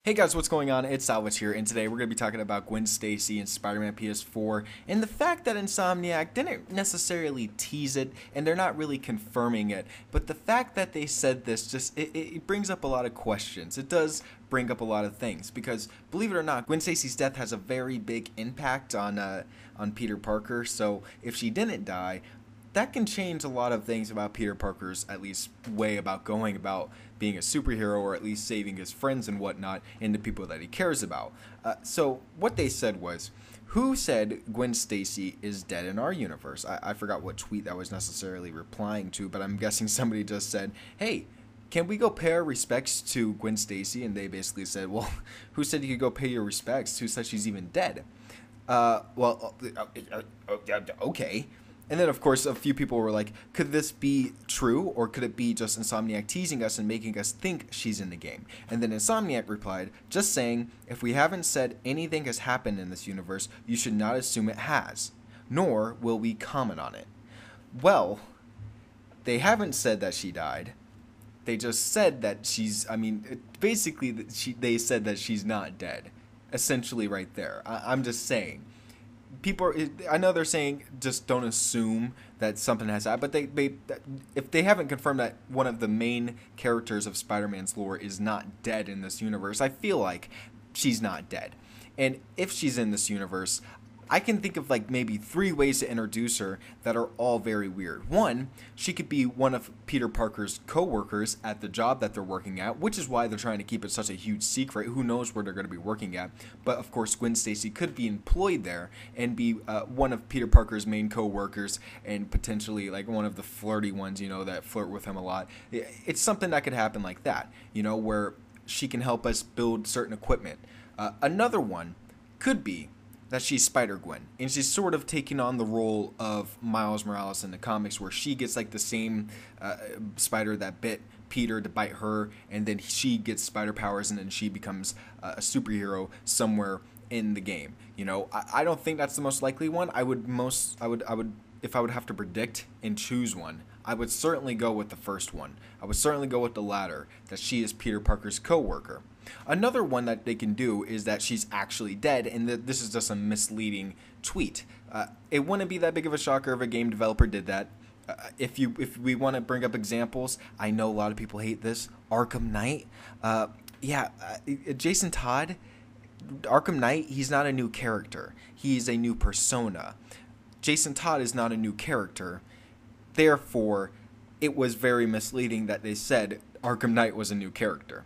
Hey guys, what's going on? It's Salvage here, and today we're going to be talking about Gwen Stacy and Spider-Man PS4, and the fact that Insomniac didn't necessarily tease it, and they're not really confirming it, but the fact that they said this it brings up a lot of questions. It does bring up a lot of things, because believe it or not, Gwen Stacy's death has a very big impact on Peter Parker, so if she didn't die, that can change a lot of things about Peter Parker's, at least, way about going about being a superhero, or at least saving his friends and whatnot and the people that he cares about. So what they said was, who said Gwen Stacy is dead in our universe? I forgot what tweet that was necessarily replying to, but I'm guessing somebody just said, hey, can we go pay our respects to Gwen Stacy? And they basically said, well, who said you could go pay your respects? Who said she's even dead? Okay. And then, of course, a few people were like, could this be true, or could it be just Insomniac teasing us and making us think she's in the game? And then Insomniac replied, just saying, if we haven't said anything has happened in this universe, you should not assume it has, nor will we comment on it. Well, they haven't said that she died. They just said that they said that she's not dead. Essentially right there. I'm just saying. I know they're saying just don't assume that something has happened, but if they haven't confirmed that one of the main characters of Spider-Man's lore is not dead in this universe, I feel like she's not dead. And if she's in this universe, I can think of like maybe 3 ways to introduce her that are all very weird. One, she could be one of Peter Parker's co-workers at the job that they're working at, which is why they're trying to keep it such a huge secret. Who knows where they're going to be working at? But of course, Gwen Stacy could be employed there and be one of Peter Parker's main co-workers, and potentially like one of the flirty ones, that flirt with him a lot. It's something that could happen like that, where she can help us build certain equipment. Another one could be that she's Spider-Gwen, and she's sort of taking on the role of Miles Morales in the comics, where she gets like the same spider that bit Peter to bite her, and then she gets spider powers, and then she becomes a superhero somewhere in the game. I don't think that's the most likely one. If I would have to predict and choose one, I would certainly go with the first one. I would certainly go with the latter, that she is Peter Parker's co-worker. Another one that they can do is that she's actually dead, and this is just a misleading tweet. It wouldn't be that big of a shocker if a game developer did that. If we want to bring up examples, I know a lot of people hate this. Arkham Knight, Jason Todd, Arkham Knight, he's not a new character. He's a new persona. Jason Todd is not a new character. Therefore, it was very misleading that they said Arkham Knight was a new character.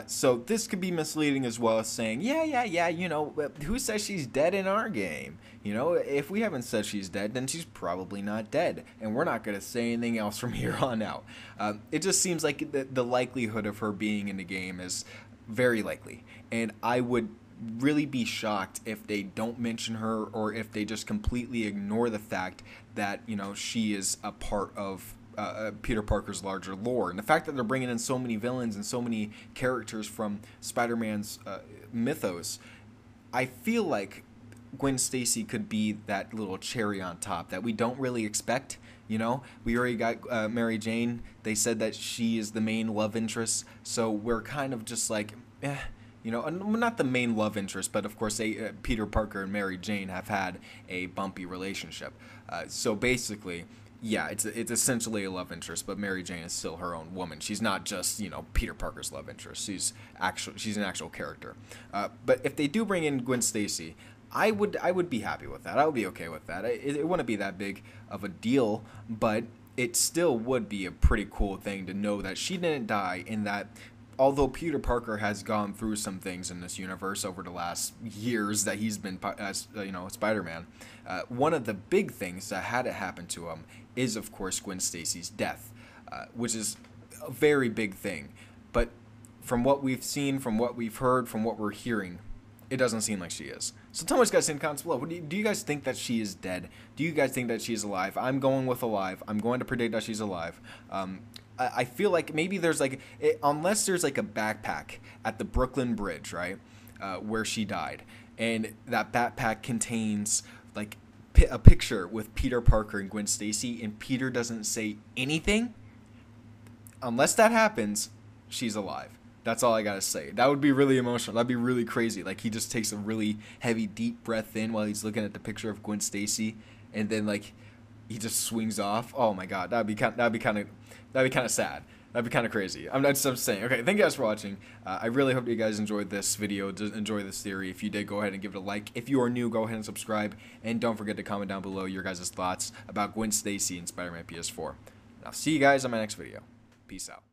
So this could be misleading as well as saying, who says she's dead in our game? If we haven't said she's dead, then she's probably not dead. And we're not going to say anything else from here on out. It just seems like the likelihood of her being in the game is very likely. And I would really be shocked if they don't mention her, or if they just completely ignore the fact that she is a part of Peter Parker's larger lore. And the fact that they're bringing in so many villains and so many characters from Spider-Man's mythos, I feel like Gwen Stacy could be that little cherry on top that we don't really expect. We already got Mary Jane. They said that she is the main love interest, so we're kind of just like, not the main love interest, but of course Peter Parker and Mary Jane have had a bumpy relationship. So basically, yeah, it's essentially a love interest, but Mary Jane is still her own woman. She's not just, Peter Parker's love interest. She's an actual character. But if they do bring in Gwen Stacy, I would be happy with that. I would be okay with that. It wouldn't be that big of a deal, but it still would be a pretty cool thing to know that she didn't die, and that although Peter Parker has gone through some things in this universe over the last years that he's been Spider-Man, one of the big things that had to happen to him is, of course, Gwen Stacy's death, which is a very big thing. But from what we've seen, from what we've heard, from what we're hearing, it doesn't seem like she is. So tell me what you guys think in the comments below. Do you guys think that she is dead? Do you guys think that she's alive? I'm going with alive. I'm going to predict that she's alive. I feel like maybe there's unless there's like a backpack at the Brooklyn Bridge, right, where she died, and that backpack contains like a picture with Peter Parker and Gwen Stacy, and Peter doesn't say anything. Unless that happens, she's alive. That's all I gotta say. That would be really emotional. That'd be really crazy. Like, he just takes a really heavy, deep breath in while he's looking at the picture of Gwen Stacy, and then like he just swings off. Oh my god, that'd be kind of sad. That'd be kind of crazy. I'm saying. Okay, thank you guys for watching. I really hope you guys enjoyed this video, enjoy this theory. If you did, go ahead and give it a like. If you are new, go ahead and subscribe. And don't forget to comment down below your guys' thoughts about Gwen Stacy and Spider-Man PS4. And I'll see you guys on my next video. Peace out.